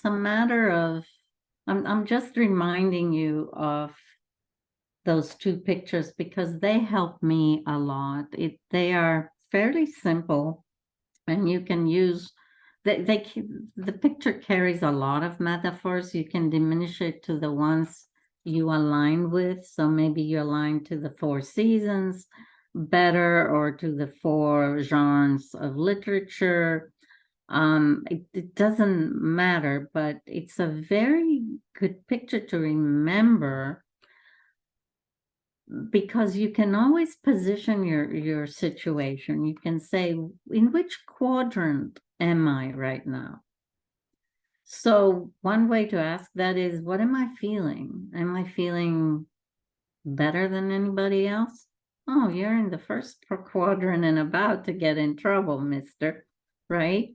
a matter of, I'm just reminding you of those two pictures because they help me a lot. They are fairly simple, and you can use the picture carries a lot of metaphors. You can diminish it to the ones you align with. So maybe you align to the 4 seasons better, or to the 4 genres of literature. It doesn't matter, but it's a very good picture to remember, because you can always position your situation. You can say, in which quadrant am I right now? So one way to ask that is, what am I feeling? Am I feeling better than anybody else? Oh, you're in the first quadrant and about to get in trouble, mister, right?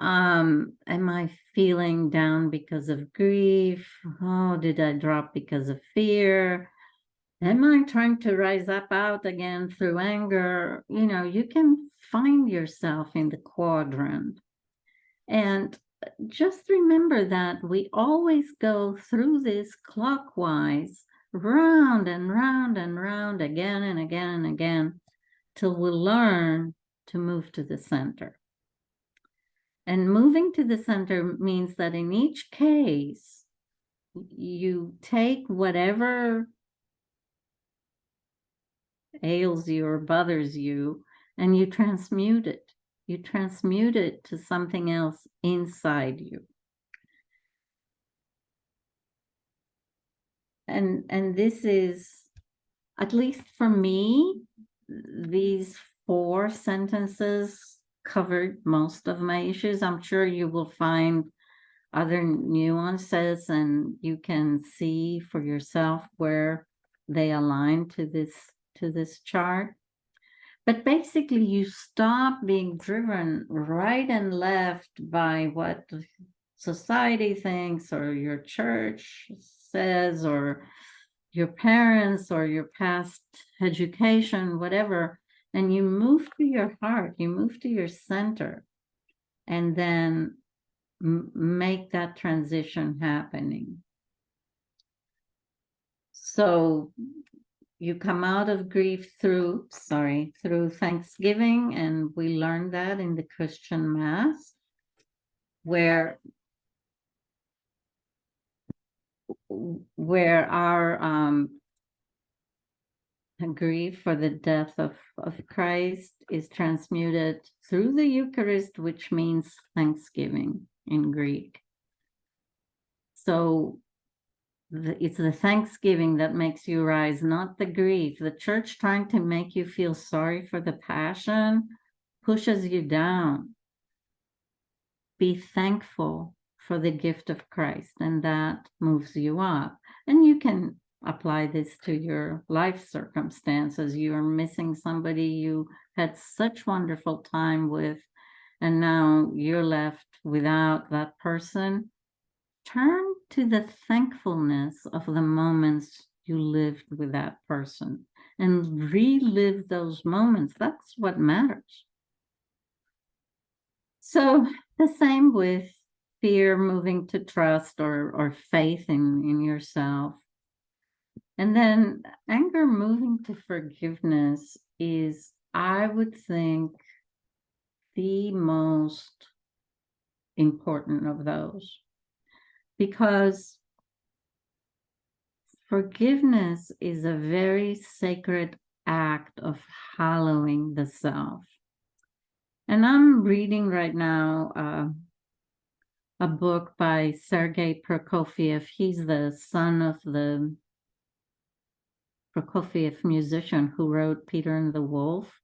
Am I feeling down because of grief? Oh, did I drop because of fear? Am I trying to rise up out again through anger? You can find yourself in the quadrant. And just remember that we always go through this clockwise, round and round and round, again and again and again, till we learn to move to the center. And moving to the center means that in each case, you take whatever ails you or bothers you, and you transmute it. You transmute it to something else inside you. And this is, at least for me, these 4 sentences covered most of my issues. I'm sure you will find other nuances, and you can see for yourself where they align to this chart. But basically, you stop being driven right and left by what society thinks, or your church says, or your parents, or your past education, whatever, and you move to your heart, you move to your center, and then make that transition happening. So you come out of grief through Thanksgiving, and we learned that in the Christian Mass, where our grief for the death of Christ is transmuted through the Eucharist, which means thanksgiving in Greek. So it's the thanksgiving that makes you rise, not the grief. The church trying to make you feel sorry for the passion pushes you down. Be thankful for the gift of Christ, and that moves you up. And you can apply this to your life circumstances. You are missing somebody you had such wonderful time with, and now you're left without that person. Turn to the thankfulness of the moments you lived with that person and relive those moments. That's what matters. So the same with fear moving to trust or faith in yourself. And then anger moving to forgiveness is, I would think, the most important of those. Because forgiveness is a very sacred act of hallowing the self. And I'm reading right now a book by Sergei Prokofiev. He's the son of the Prokofiev musician who wrote Peter and the Wolf.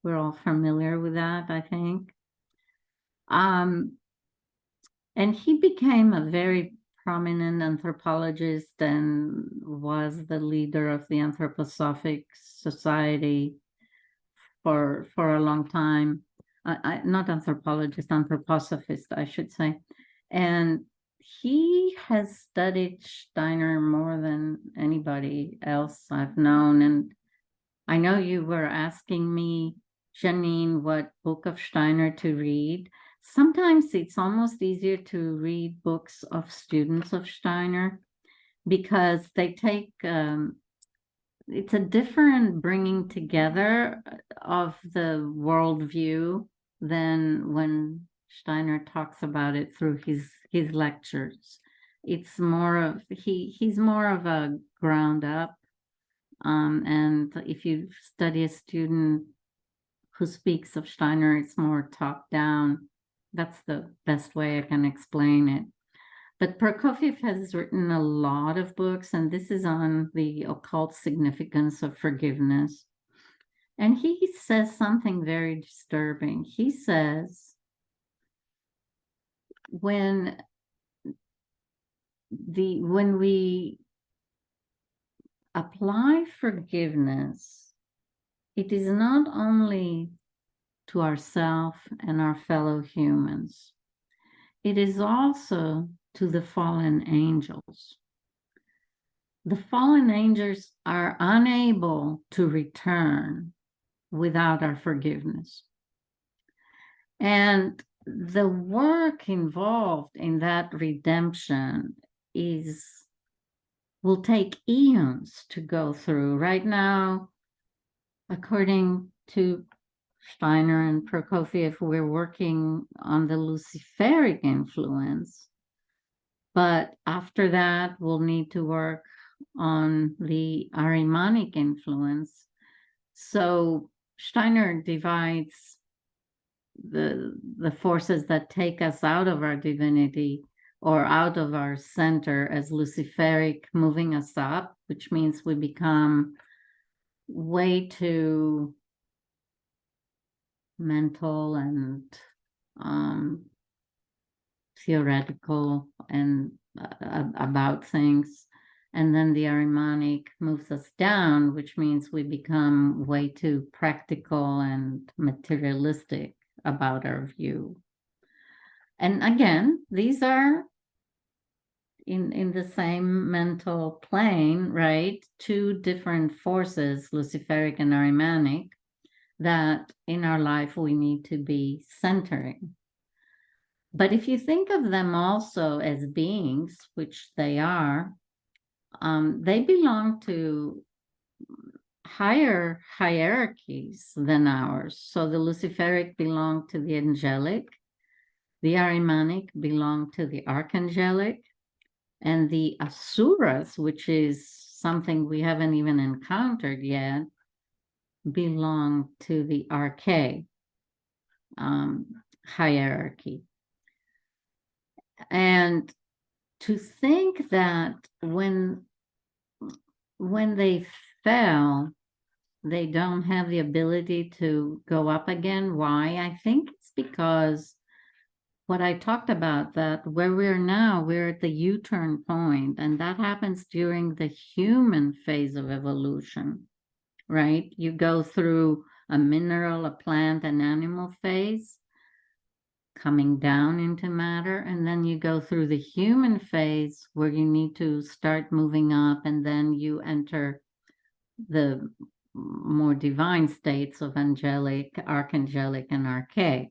We're all familiar with that, I think. And he became a very prominent anthropologist and was the leader of the Anthroposophic Society for a long time. Not anthropologist, anthroposophist, I should say. And he has studied Steiner more than anybody else I've known. And I know you were asking me, Janine, what book of Steiner to read. Sometimes it's almost easier to read books of students of Steiner because they take it's a different bringing together of the worldview than when Steiner talks about it through his lectures. It's more of he's more of a ground up. And if you study a student who speaks of Steiner, it's more top down. That's the best way I can explain it. But Prokofiev has written a lot of books, and this is on the occult significance of forgiveness. And he says something very disturbing. He says, when we apply forgiveness, it is not only to ourselves and our fellow humans, it is also to the fallen angels. The fallen angels are unable to return without our forgiveness. And the work involved in that redemption will take eons to go through. Right now, according to Steiner and Prokofiev, we're working on the Luciferic influence. But after that, we'll need to work on the Ahrimanic influence. So Steiner divides the forces that take us out of our divinity or out of our center as Luciferic, moving us up, which means we become way too mental and theoretical and about things. And then the Ahrimanic moves us down, which means we become way too practical and materialistic about our view. And again, these are in the same mental plane, right? Two different forces, Luciferic and Ahrimanic, that in our life we need to be centering. But if you think of them also as beings, which they are, they belong to higher hierarchies than ours. So the Luciferic belong to the angelic, the Ahrimanic belong to the archangelic, and the Asuras, which is something we haven't even encountered yet, belong to the Arche hierarchy. And to think that when they fell, they don't have the ability to go up again. Why? I think it's because what I talked about, that where we are now, we're at the U-turn point, and that happens during the human phase of evolution, right? You go through a mineral, a plant, an animal phase, coming down into matter, and then you go through the human phase where you need to start moving up, and then you enter the more divine states of angelic, archangelic, and archaic.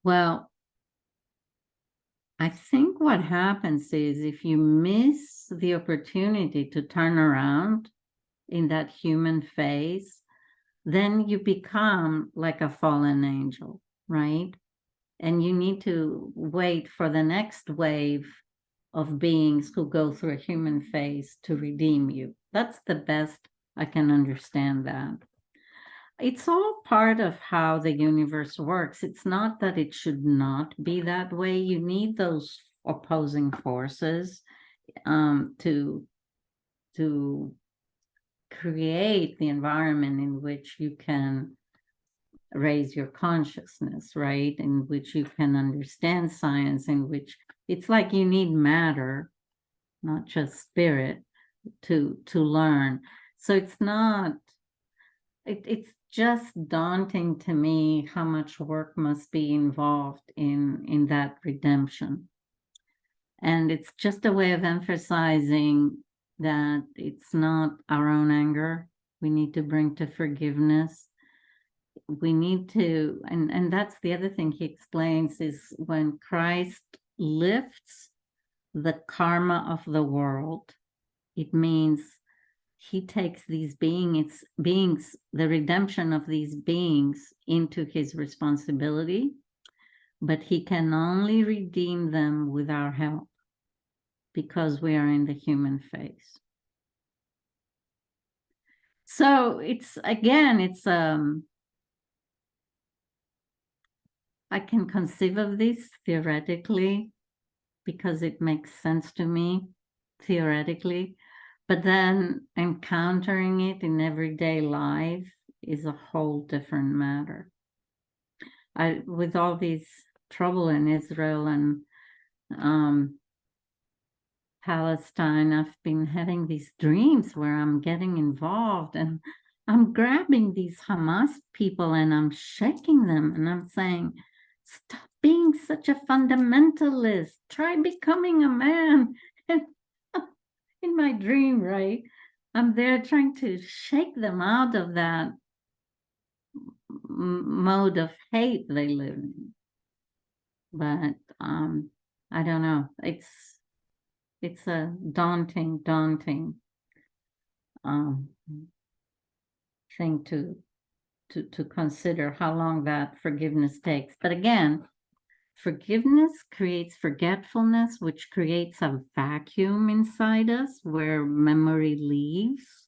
Well, I think what happens is if you miss the opportunity to turn around in that human phase, then you become like a fallen angel, right? And you need to wait for the next wave of beings who go through a human phase to redeem you. That's the best I can understand that. It's all part of how the universe works. It's not that it should not be that way. You need those opposing forces to create the environment in which you can raise your consciousness, right? In which you can understand science, in which it's like you need matter, not just spirit, to learn. So it's not, it's just daunting to me how much work must be involved in that redemption. And it's just a way of emphasizing that it's not our own anger we need to bring to forgiveness. we need to, and that's the other thing he explains, is when Christ lifts the karma of the world, it means he takes these beings, the redemption of these beings into his responsibility, but he can only redeem them with our help because we are in the human phase. So it's, again, it's, I can conceive of this theoretically because it makes sense to me theoretically, but then encountering it in everyday life is a whole different matter. With all these trouble in Israel and Palestine, I've been having these dreams where I'm getting involved and I'm grabbing these Hamas people and I'm shaking them and I'm saying, stop being such a fundamentalist. Try becoming a man. And in my dream, right? I'm there trying to shake them out of that mode of hate they live in. But I don't know. It's a daunting thing to consider how long that forgiveness takes. But again, forgiveness creates forgetfulness, which creates a vacuum inside us where memory leaves.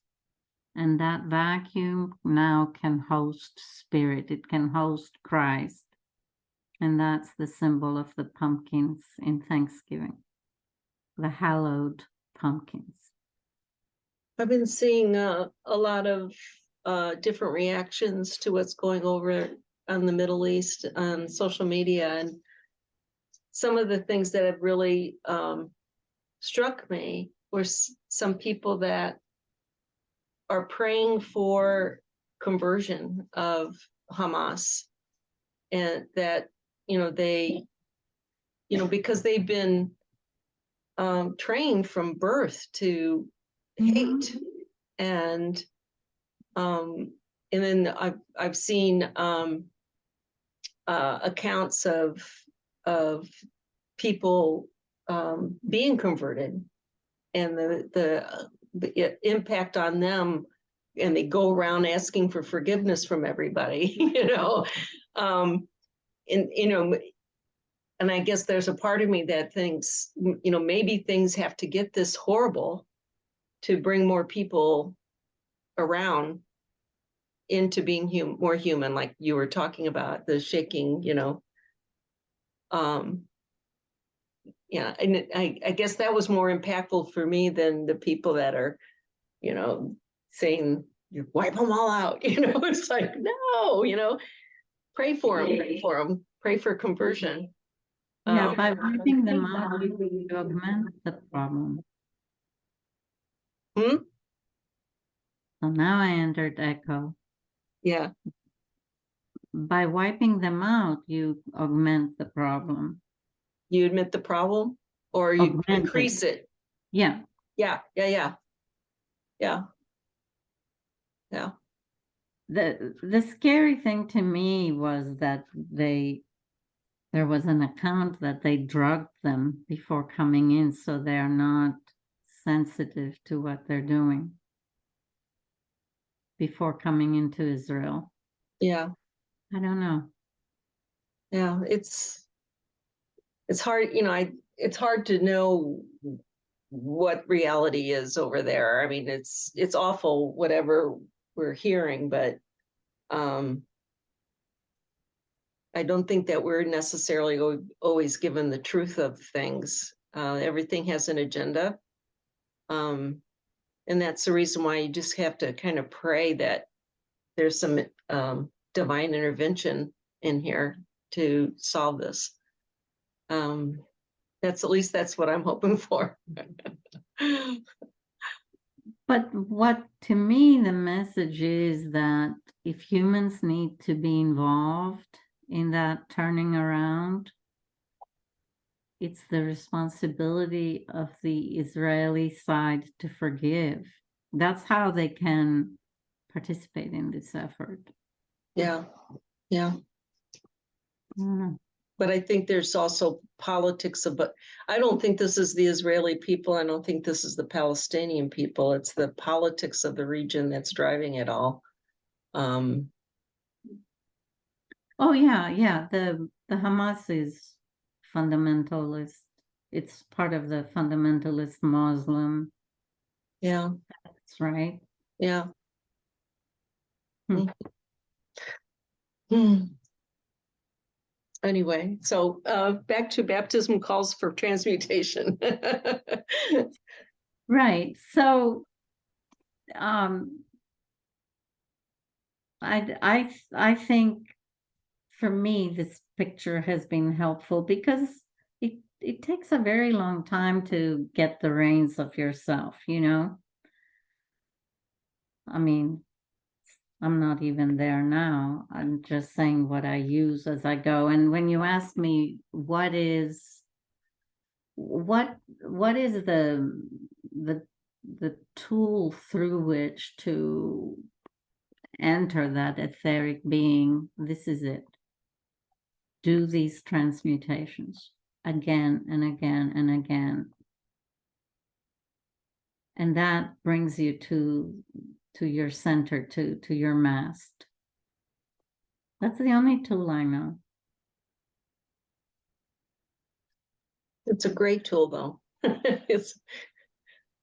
And that vacuum now can host spirit. It can host Christ. And that's the symbol of the pumpkins in Thanksgiving, the hallowed pumpkins. I've been seeing a lot of different reactions to what's going over on the Middle East on social media, and some of the things that have really struck me were some people that are praying for conversion of Hamas, and that, they, because they've been trained from birth to hate. And then I've seen accounts of people being converted and the impact on them, and they go around asking for forgiveness from everybody, and I guess there's a part of me that thinks, maybe things have to get this horrible to bring more people around into being more human, like you were talking about, the shaking, and I guess that was more impactful for me than the people that are, saying, you wipe them all out, it's like, no, pray for them, pray for conversion. Yeah, by wiping them out, you augment the problem. So now I entered echo. Yeah. By wiping them out, you augment the problem. You admit the problem, or you increase it. Yeah. Yeah. The scary thing to me was that there was an account that they drugged them before coming in, so they're not sensitive to what they're doing before coming into Israel. Yeah. I don't know. Yeah, it's hard, it's hard to know what reality is over there. I mean, it's awful, whatever we're hearing, but I don't think that we're necessarily always given the truth of things. Everything has an agenda. And that's the reason why you just have to kind of pray that there's some divine intervention in here to solve this. That's what I'm hoping for. But what, to me, the message is that if humans need to be involved in that turning around, it's the responsibility of the Israeli side to forgive. That's how they can participate in this effort. Yeah. Yeah. Mm. But I think there's also politics but I don't think this is the Israeli people. I don't think this is the Palestinian people. It's the politics of the region that's driving it all. Oh yeah, yeah. The Hamas is fundamentalist. It's part of the fundamentalist Muslim. Yeah. That's right. Yeah. Hmm. Hmm. Anyway, so back to baptism calls for transmutation. Right. So um I think for me this picture has been helpful because it takes a very long time to get the reins of yourself, you know. I mean, I'm not even there now. I'm just saying what I use as I go. And when you ask me what is the the tool through which to enter that etheric being, this is it. Do these transmutations again and again and again. And that brings you to your center, to your mast. That's the only tool I know. It's a great tool, though. It's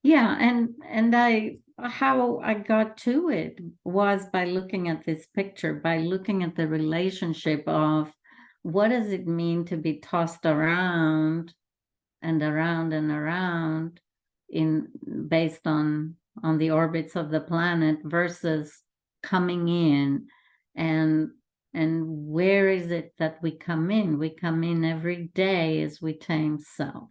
Yeah, and I how I got to it was by looking at this picture, by looking at the relationship of what does it mean to be tossed around and around and around in based on the orbits of the planet versus coming in and where is it that we come in? We come in every day as we tame self,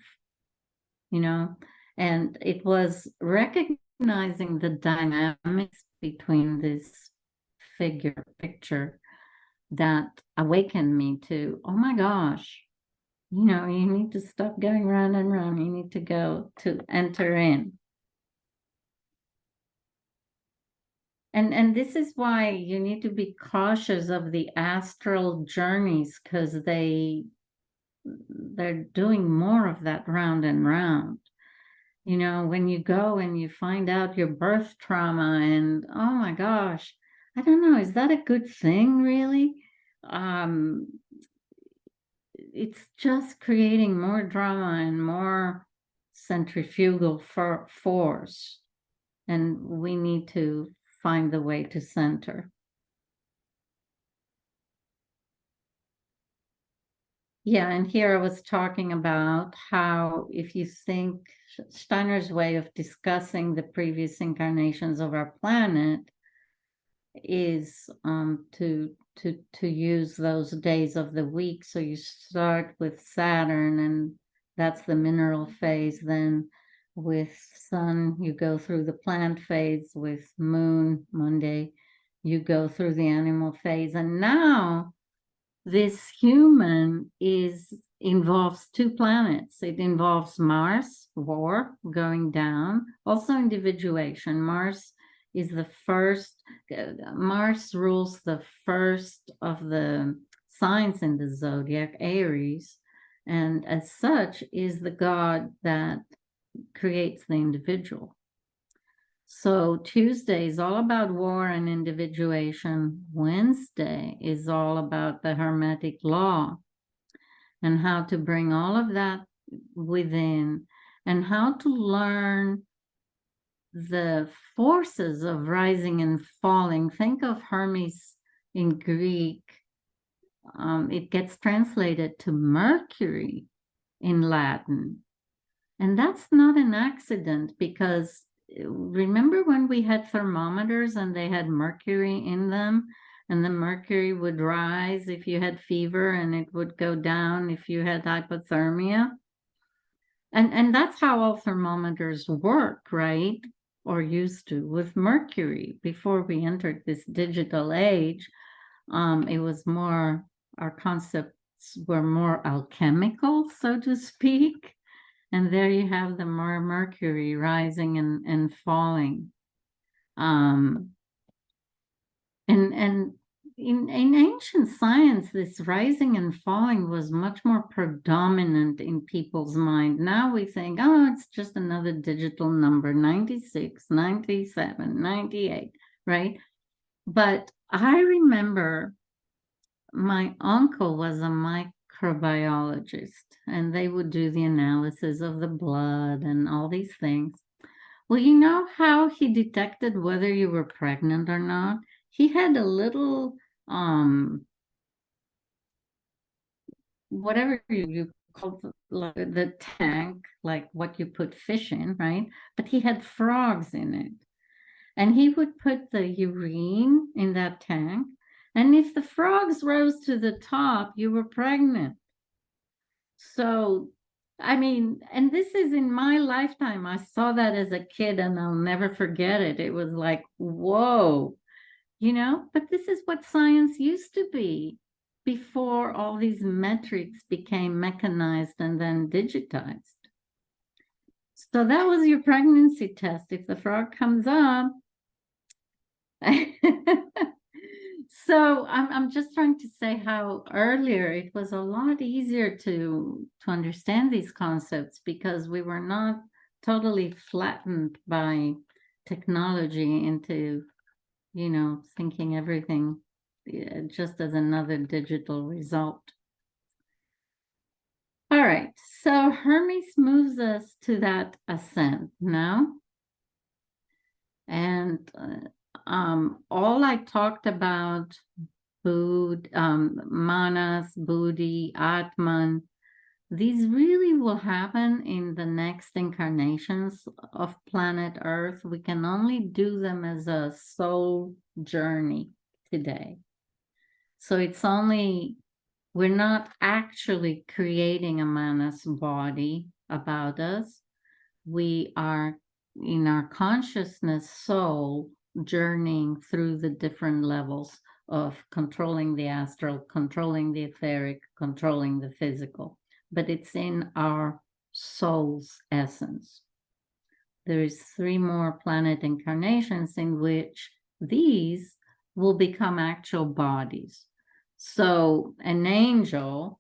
you know, and it was recognizing the dynamics between this picture that awakened me to, oh my gosh, you know, you need to stop going round and round. You need to go to enter in. And this is why you need to be cautious of the astral journeys because they're doing more of that round and round. You know, when you go and you find out your birth trauma and oh my gosh, I don't know, is that a good thing really? Um, it's just creating more drama and more centrifugal force. And we need to find the way to center. Yeah, and here I was talking about how if you think Steiner's way of discussing the previous incarnations of our planet is to use those days of the week. So you start with Saturn, and that's the mineral phase. Then with Sun, you go through the plant phase. With Moon, Monday, you go through the animal phase. And now this human involves two planets. It involves Mars, war, going down, also individuation. Mars is the first, Mars rules the first of the signs in the zodiac, Aries, and as such is the god that creates the individual. So Tuesday is all about war and individuation. Wednesday is all about the Hermetic law and how to bring all of that within and how to learn the forces of rising and falling. Think of Hermes in Greek. It gets translated to Mercury in Latin. And that's not an accident because remember when we had thermometers and they had mercury in them, and the mercury would rise if you had fever and it would go down if you had hypothermia? And that's how all thermometers work, right? Or used to with mercury before we entered this digital age. It was more, our concepts were more alchemical, so to speak. And there you have the Mercury rising and falling. And in ancient science, this rising and falling was much more predominant in people's mind. Now we think, oh, it's just another digital number, 96, 97, 98, right? But I remember my uncle was a microbiologist, and they would do the analysis of the blood and all these things. Well, you know how he detected whether you were pregnant or not? He had a little whatever you call the tank, like what you put fish in, right? But he had frogs in it. And he would put the urine in that tank. And if the frogs rose to the top, you were pregnant. So, I mean, and this is in my lifetime. I saw that as a kid and I'll never forget it. It was like, whoa, but this is what science used to be before all these metrics became mechanized and then digitized. So that was your pregnancy test. If the frog comes up, so I'm just trying to say how earlier it was a lot easier to understand these concepts because we were not totally flattened by technology into thinking everything just as another digital result. All right, so Hermes moves us to that ascent now. And all I talked about, manas, buddhi, atman, these really will happen in the next incarnations of planet Earth. We can only do them as a soul journey today. So we're not actually creating a manas body about us. We are in our consciousness soul journeying through the different levels of controlling the astral, controlling the etheric, controlling the physical. But it's in our soul's essence. There is 3 more planet incarnations in which these will become actual bodies. So an angel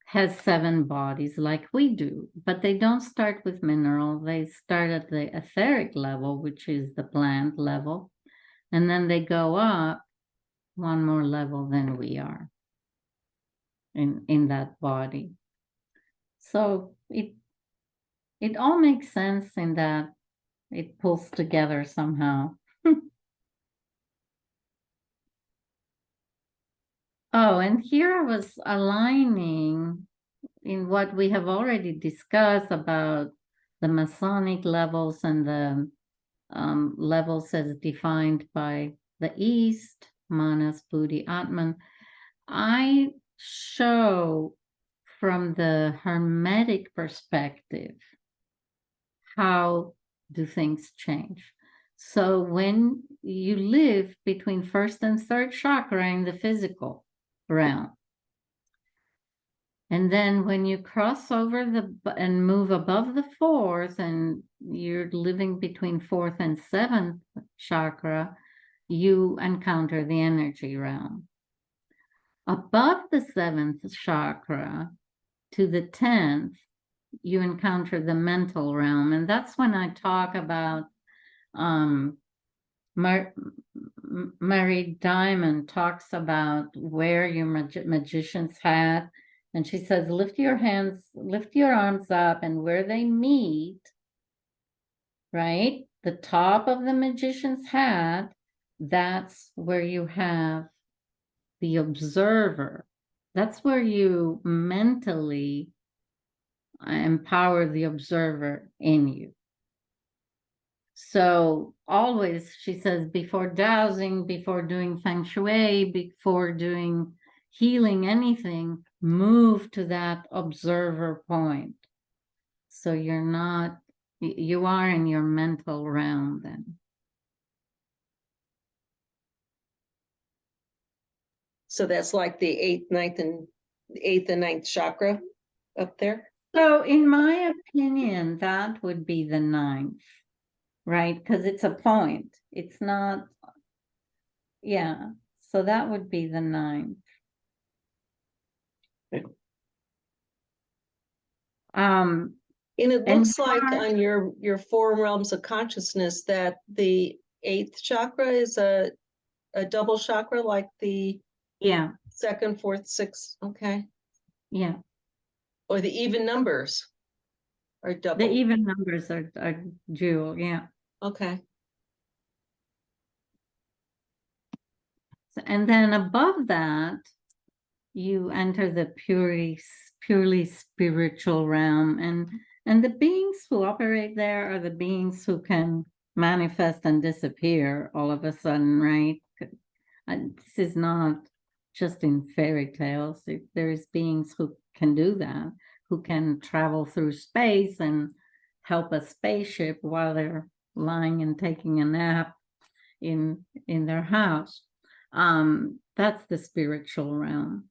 has 7 bodies like we do, but they don't start with mineral. They start at the etheric level, which is the plant level, and then they go up 1 more level than we are in that body. So it all makes sense in that it pulls together somehow. Oh, and here I was aligning in what we have already discussed about the Masonic levels and the levels as defined by the East, Manas, Buddhi, Atman. I show from the Hermetic perspective how do things change. So when you live between 1st and 3rd chakra in the physical realm, and then when you cross over and move above the 4th and you're living between 4th and 7th chakra, you encounter the energy realm. Above the 7th chakra to the 10th, you encounter the mental realm. And that's when I talk about Mary Diamond talks about where your magician's hat, and she says, lift your arms up, and where they meet, right? The top of the magician's hat, that's where you have the observer. That's where you mentally empower the observer in you. So always, she says, before dowsing, before doing feng shui, before doing healing anything, move to that observer point. So you are in your mental realm then. So that's like the 8th and 9th chakra up there? So in my opinion, that would be the 9th. Right, because it's a point. It's not, yeah. So that would be the 9th. And it And looks like on your 4 realms of consciousness that the 8th chakra is a double chakra, like the yeah, 2nd, 4th, 6th. Okay. yeah. Or the even numbers are double. The even numbers are dual, yeah. Okay. And then above that, you enter the purely spiritual realm, and the beings who operate there are the beings who can manifest and disappear all of a sudden, right? And this is not just in fairy tales. There's beings who can do that, who can travel through space and help a spaceship while they're lying and taking a nap in their house. That's the spiritual realm.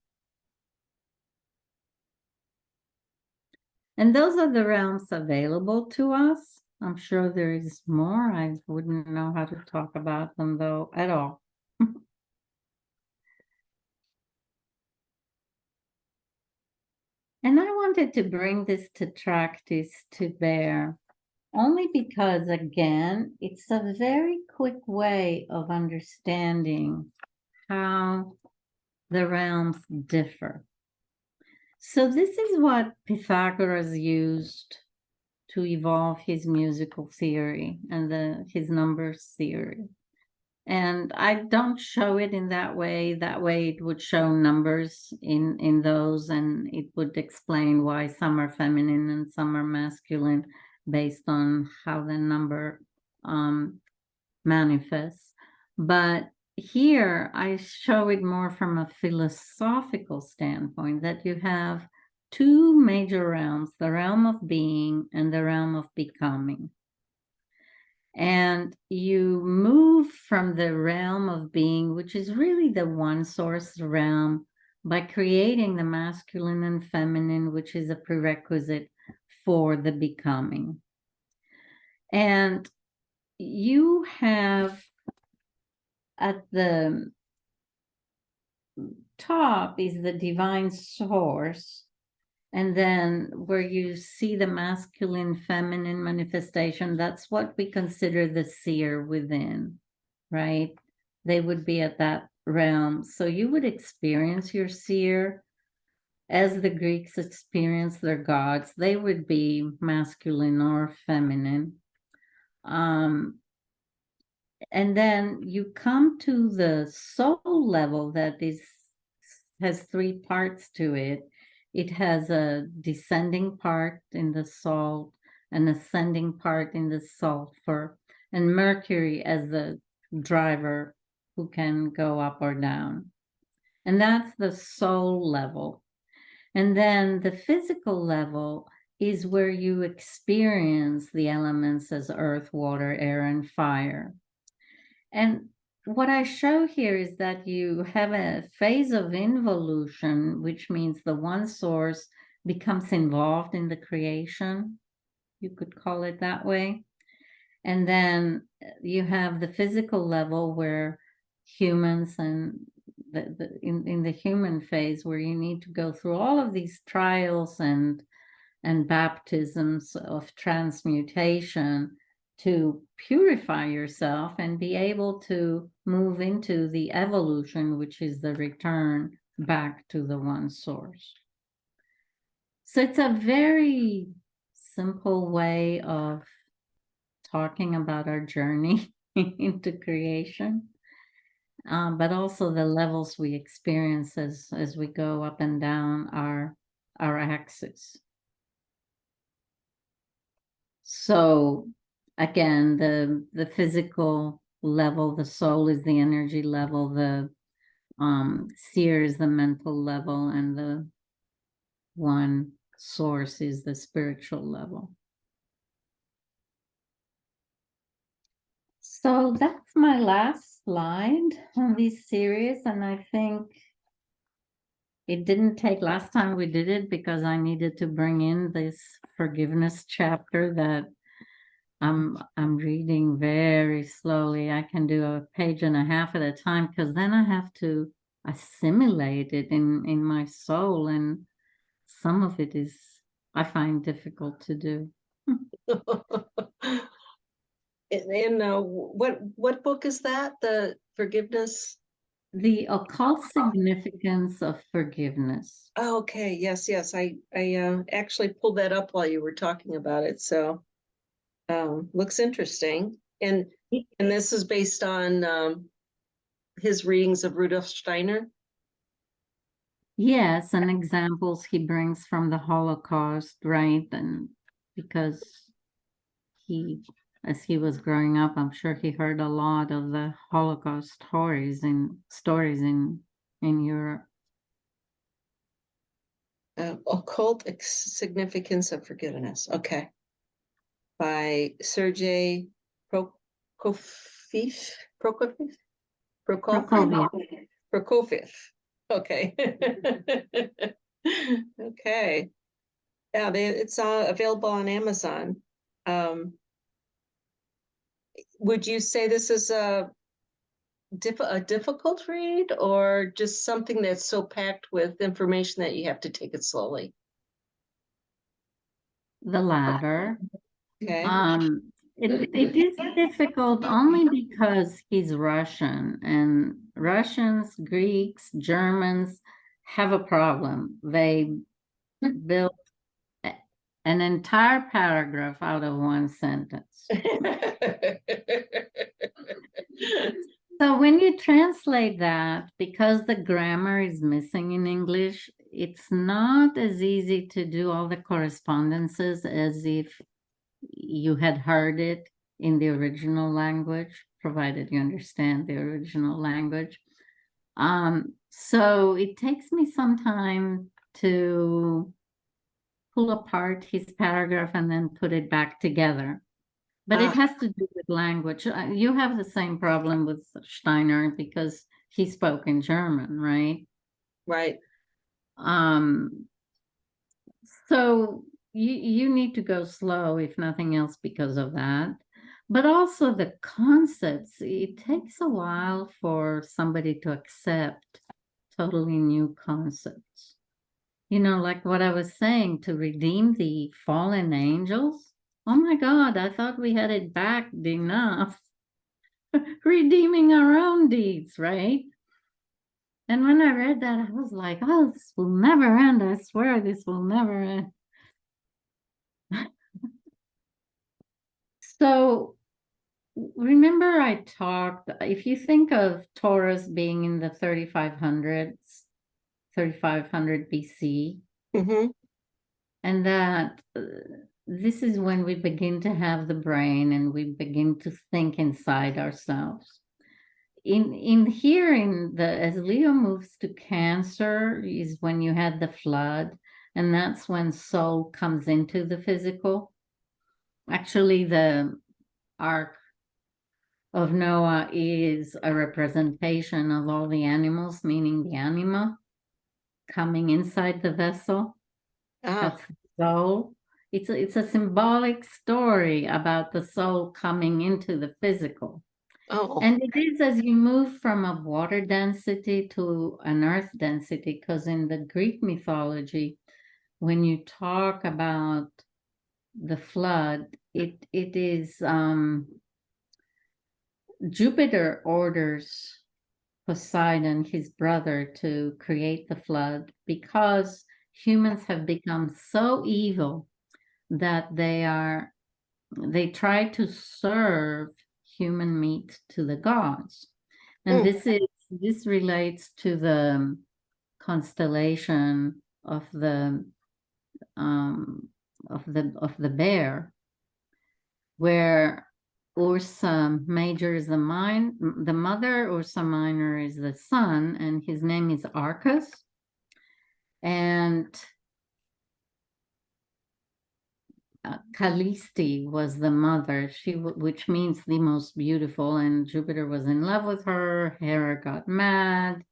And those are the realms available to us. I'm sure there is more. I wouldn't know how to talk about them though at all. And I wanted to bring this Tetractys to bear only because, again, it's a very quick way of understanding how the realms differ. So this is what Pythagoras used to evolve his musical theory and his numbers theory. And I don't show it in that way. That way it would show numbers in those, and it would explain why some are feminine and some are masculine based on how the number manifests. But here I show it more from a philosophical standpoint, that you have 2 major realms, the realm of being and the realm of becoming. And you move from the realm of being, which is really the one source realm, by creating the masculine and feminine, which is a prerequisite for the becoming. And you have at the top is the divine source. And then where you see the masculine, feminine manifestation, that's what we consider the seer within, right? They would be at that realm. So you would experience your seer as the Greeks experience their gods. They would be masculine or feminine. And then you come to the soul level that has 3 parts to it. It has a descending part in the salt, an ascending part in the sulfur, and Mercury as the driver who can go up or down. And that's the soul level. And then the physical level is where you experience the elements as earth, water, air, and fire. And what I show here is that you have a phase of involution, which means the one source becomes involved in the creation. You could call it that way. And then you have the physical level where humans and in the human phase, where you need to go through all of these trials and baptisms of transmutation to purify yourself and be able to move into the evolution, which is the return back to the one source. So it's a very simple way of talking about our journey into creation, but also the levels we experience as we go up and down our axis. So again, the physical level, the soul is the energy level, the seer is the mental level, and the one source is the spiritual level. So that's my last slide on this series, and I think it didn't take last time we did it because I needed to bring in this forgiveness chapter that I'm reading very very slowly. I can do a page and a half at a time because then I have to assimilate it in my soul, and some of it is I find difficult to do. And what book is that? The forgiveness? The occult significance of forgiveness. Oh, okay. Yes, yes. I actually pulled that up while you were talking about it. So looks interesting. And this is based on his readings of Rudolf Steiner. Yes, and examples he brings from the Holocaust, right? And because he, as he was growing up, I'm sure he heard a lot of the Holocaust stories in Europe. Occult Significance of Forgiveness. Okay. By Sergei Prokofiev. Prokofiev? Prokofiev. Prokofiev. Okay. Okay. Yeah, it's available on Amazon. Would you say this is a difficult read, or just something that's so packed with information that you have to take it slowly? The latter. Okay. It is difficult only because he's Russian, and Russians, Greeks, Germans have a problem. They built an entire paragraph out of one sentence. So when you translate that, because the grammar is missing in English, it's not as easy to do all the correspondences as if you had heard it in the original language, provided you understand the original language. So it takes me some time to pull apart his paragraph and then put it back together. But it has to do with language. You have the same problem with Steiner because he spoke in German, right? Right. So you need to go slow, if nothing else, because of that. But also the concepts, it takes a while for somebody to accept totally new concepts. You know, like what I was saying, to redeem the fallen angels. Oh my God, I thought we had it back enough. Redeeming our own deeds, right? And when I read that, I was like, oh, this will never end. I swear this will never end. So remember I talked, if you think of Taurus being in the 3500s, 3500 BC, Mm-hmm. and that this is when we begin to have the brain and we begin to think inside ourselves. In here, in the as Leo moves to Cancer is when you had the flood, and that's when soul comes into the physical. Actually, the ark of Noah is a representation of all the animals, meaning the anima coming inside the vessel. That's the soul. It's a symbolic story about the soul coming into the physical. And it is as you move from a water density to an earth density, because in the Greek mythology, when you talk about the flood, it is Jupiter orders Poseidon, his brother, to create the flood because humans have become so evil that they try to serve human meat to the gods. And this relates to the constellation of the bear, where Ursa Major is the mother, Ursa Minor is the son, and his name is Arcus. And Callisti was the mother, which means the most beautiful, and Jupiter was in love with her. Hera got mad,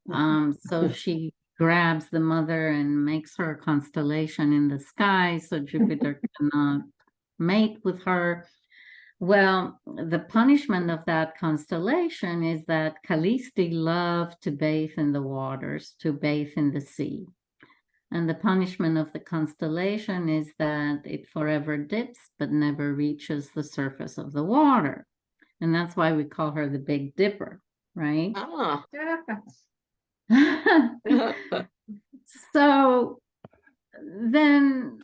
so she grabs the mother and makes her a constellation in the sky, so Jupiter cannot mate with her. Well, the punishment of that constellation is that Callisti loved to bathe in the waters, to bathe in the sea. And the punishment of the constellation is that it forever dips but never reaches the surface of the water. And that's why we call her the Big Dipper, right? Ah. So then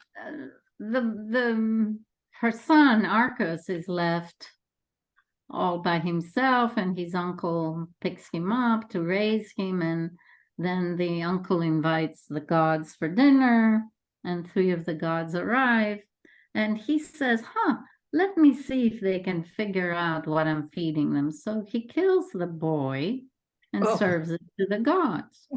the her son Arcos is left all by himself, and his uncle picks him up to raise him, and then the uncle invites the gods for dinner, and three of the gods arrive, and he says, let me see if they can figure out what I'm feeding them. So he kills the boy and serves it to the gods.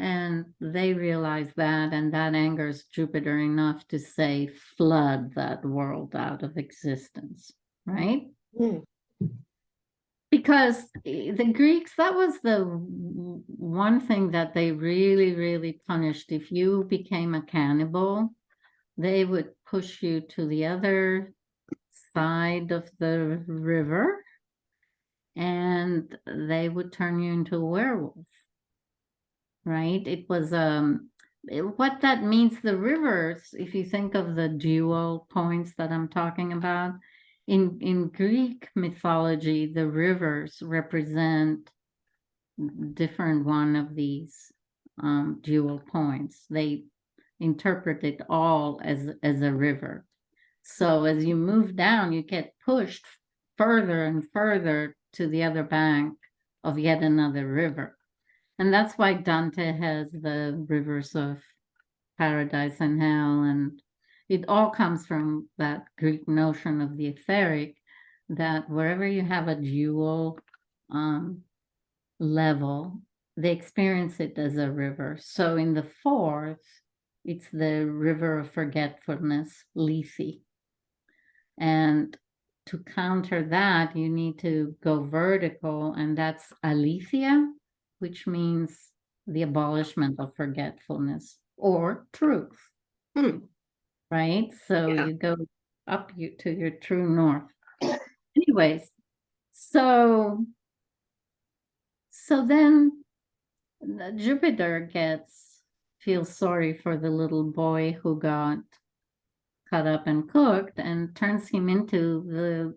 And they realize that, and that angers Jupiter enough to say, flood that world out of existence, right? Mm. Because the Greeks, that was the one thing that they really, really punished. If you became a cannibal, they would push you to the other side of the river, and they would turn you into a werewolf. Right? It was what that means, the rivers, if you think of the dual points that I'm talking about, in Greek mythology, the rivers represent different one of these dual points. They interpret it all as a river. So as you move down, you get pushed further and further to the other bank of yet another river. And that's why Dante has the rivers of paradise and hell. And it all comes from that Greek notion of the etheric, that wherever you have a dual level, they experience it as a river. So in the fourth, it's the river of forgetfulness, Lethe. And to counter that, you need to go vertical, and that's aletheia, which means the abolishment of forgetfulness or truth. Right? So you go up to your true north. Anyways, so then Jupiter feels sorry for the little boy who got cut up and cooked, and turns him into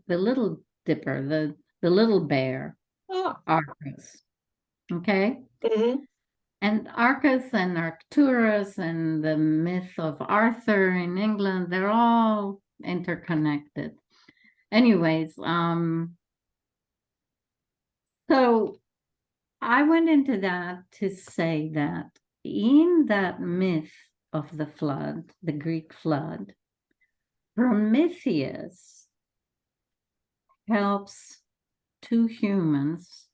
the little dipper, the little bear, Arcus. Okay? Mm-hmm. And Arcus and Arcturus and the myth of Arthur in England, they're all interconnected. Anyways, so I went into that to say that in that myth of the flood, the Greek flood, Prometheus helps two humans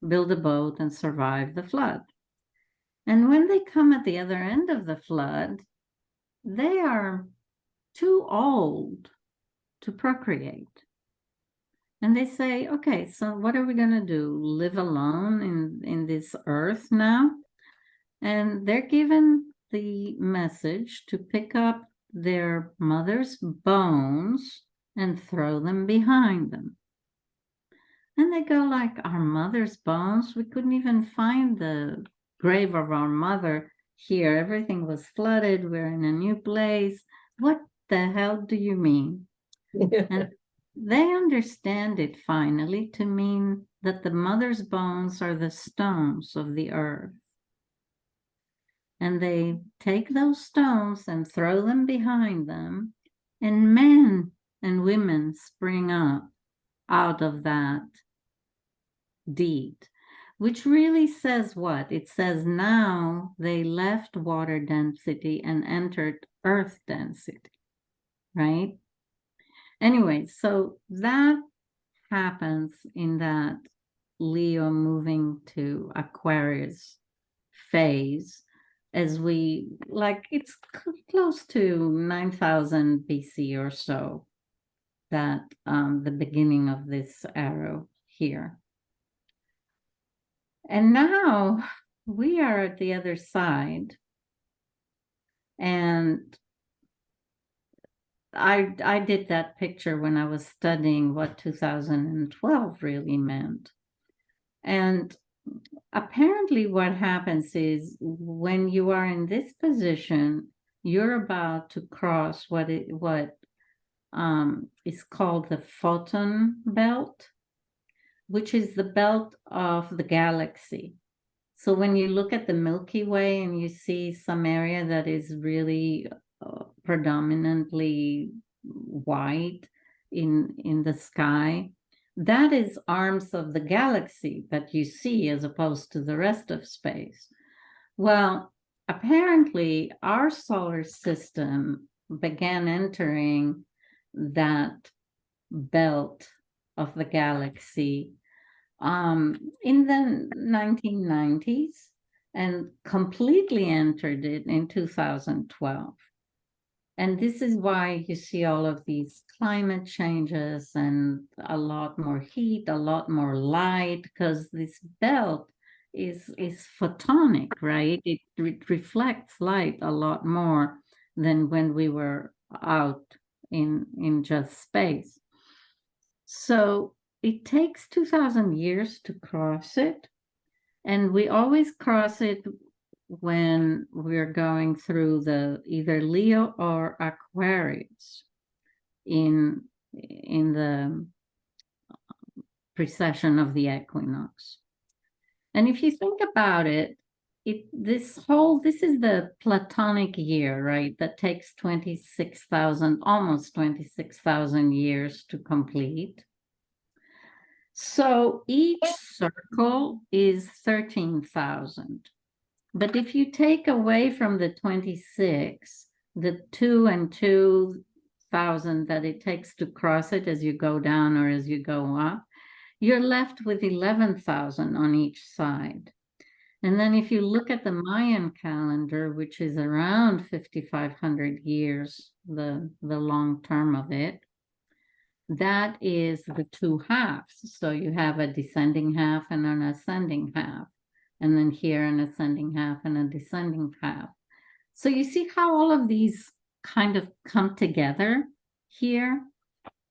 build a boat and survive the flood. And when they come at the other end of the flood, they are too old to procreate. And they say, okay, so what are we going to do? Live alone in this earth now? And they're given the message to pick up their mother's bones and throw them behind them. And they go like, our mother's bones? We couldn't even find the grave of our mother here. Everything was flooded. We're in a new place. What the hell do you mean? And they understand it finally to mean that the mother's bones are the stones of the earth. And they take those stones and throw them behind them, and men and women spring up out of that deed, which really says what? It says now they left water density and entered earth density, right? Anyway, so that happens in that Leo moving to Aquarius phase, as we like, it's close to 9,000 BC or so, that the beginning of this arrow here. And now we are at the other side, and I did that picture when I was studying what 2012 really meant. And apparently what happens is when you are in this position, you're about to cross what is called the photon belt, which is the belt of the galaxy. So when you look at the Milky Way and you see some area that is really predominantly white in the sky, that is arms of the galaxy that you see as opposed to the rest of space. Well, apparently our solar system began entering that belt of the galaxy in the 1990s and completely entered it in 2012. And this is why you see all of these climate changes and a lot more heat, a lot more light, because this belt is photonic, right? It reflects light a lot more than when we were out in just space. So it takes 2,000 years to cross it. And we always cross it when we're going through the either Leo or Aquarius in the precession of the equinox. And if you think about it, this is the Platonic year, right? That takes 26,000, almost 26,000 years to complete. So each circle is 13,000. But if you take away from the 26, the 2 and 2,000 that it takes to cross it as you go down or as you go up, you're left with 11,000 on each side. And then if you look at the Mayan calendar, which is around 5,500 years, the long term of it, that is the two halves. So you have a descending half and an ascending half. And then here an ascending half and a descending half. So you see how all of these kind of come together here?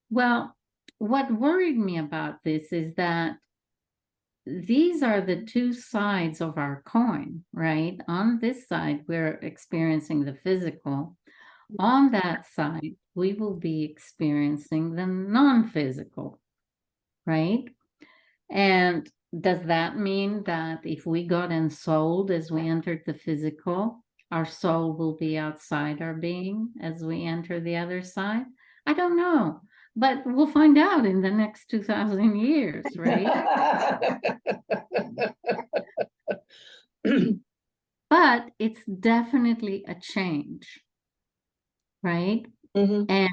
Well, what worried me about this is that these are the two sides of our coin, right? On this side, we're experiencing the physical. On that side, we will be experiencing the non-physical, right? And does that mean that if we got ensouled as we entered the physical, our soul will be outside our being as we enter the other side? I don't know, but we'll find out in the next 2,000 years, right? But it's definitely a change, right? And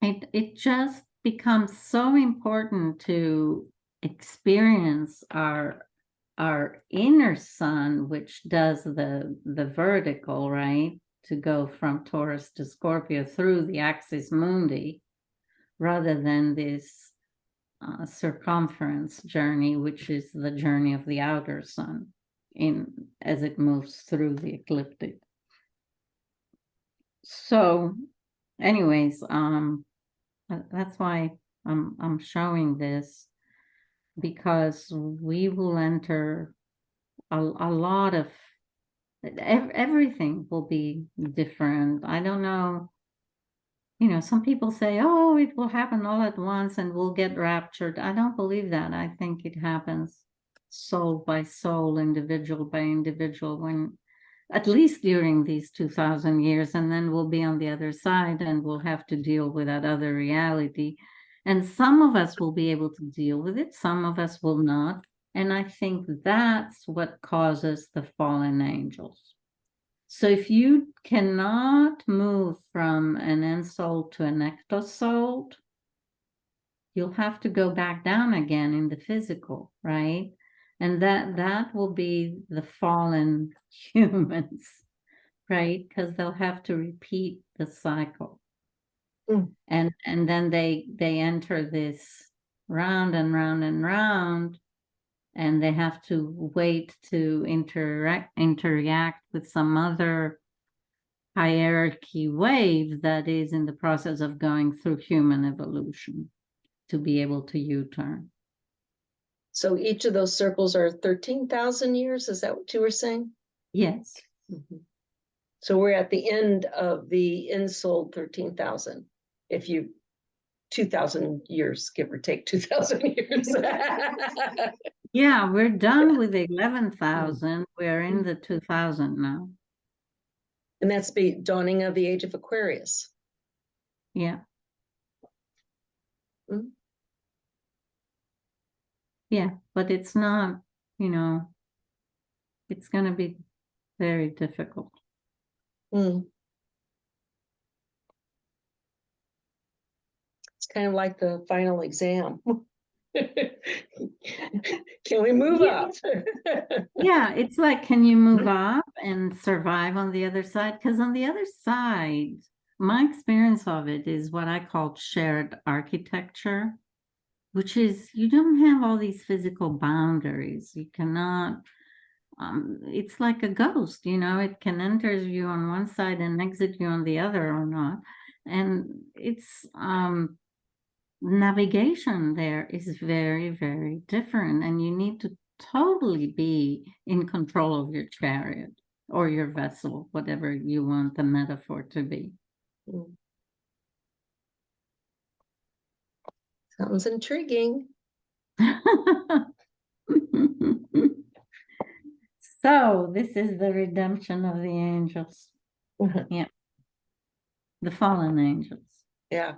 it just becomes so important to experience our inner sun, which does the vertical, right? To go from Taurus to Scorpio through the axis mundi, rather than this circumference journey, which is the journey of the outer sun as it moves through the ecliptic. So anyways, that's why I'm showing this, because we will enter a lot of everything will be different. I don't know, some people say, oh, it will happen all at once and we'll get raptured. I don't believe that. I think it happens soul by soul, individual by individual, when at least during these 2,000 years, and then we'll be on the other side and we'll have to deal with that other reality. And some of us will be able to deal with it, some of us will not. And I think that's what causes the fallen angels. So if you cannot move from an ensouled to an ectosouled, you'll have to go back down again in the physical, right? And that will be the fallen humans, right? Because they'll have to repeat the cycle. And then they enter this round and round and round, and they have to wait to interact with some other hierarchy wave that is in the process of going through human evolution to be able to U-turn. So each of those circles are 13,000 years. Is that what you were saying? Yes. Mm-hmm. So we're at the end of the insold 13,000. If you 2,000 years, give or take 2,000 years. Yeah, we're done with 11,000. We're in the 2,000 now. And that's the dawning of the age of Aquarius. Yeah. Mm-hmm. Yeah, but it's not, you know, it's going to be very difficult. Mm. It's kind of like the final exam. Can we move up? Yeah, it's like, can you move up and survive on the other side? Because on the other side, my experience of it is what I call shared architecture, which is you don't have all these physical boundaries. You cannot, it's like a ghost, you know, it can enter you on one side and exit you on the other or not. And it's, navigation there is very, very different, and you need to totally be in control of your chariot or your vessel, whatever you want the metaphor to be. Sounds intriguing. So this is the redemption of the angels. Yeah. The fallen angels. Yeah.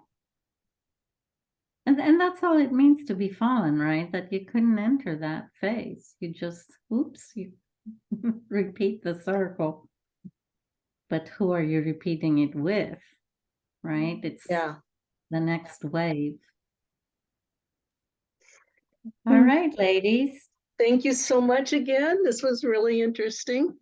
And that's all it means to be fallen, right? That you couldn't enter that phase. You just, oops, you repeat the circle. But who are you repeating it with, right? It's the next wave. All right, ladies. Thank you so much again. This was really interesting.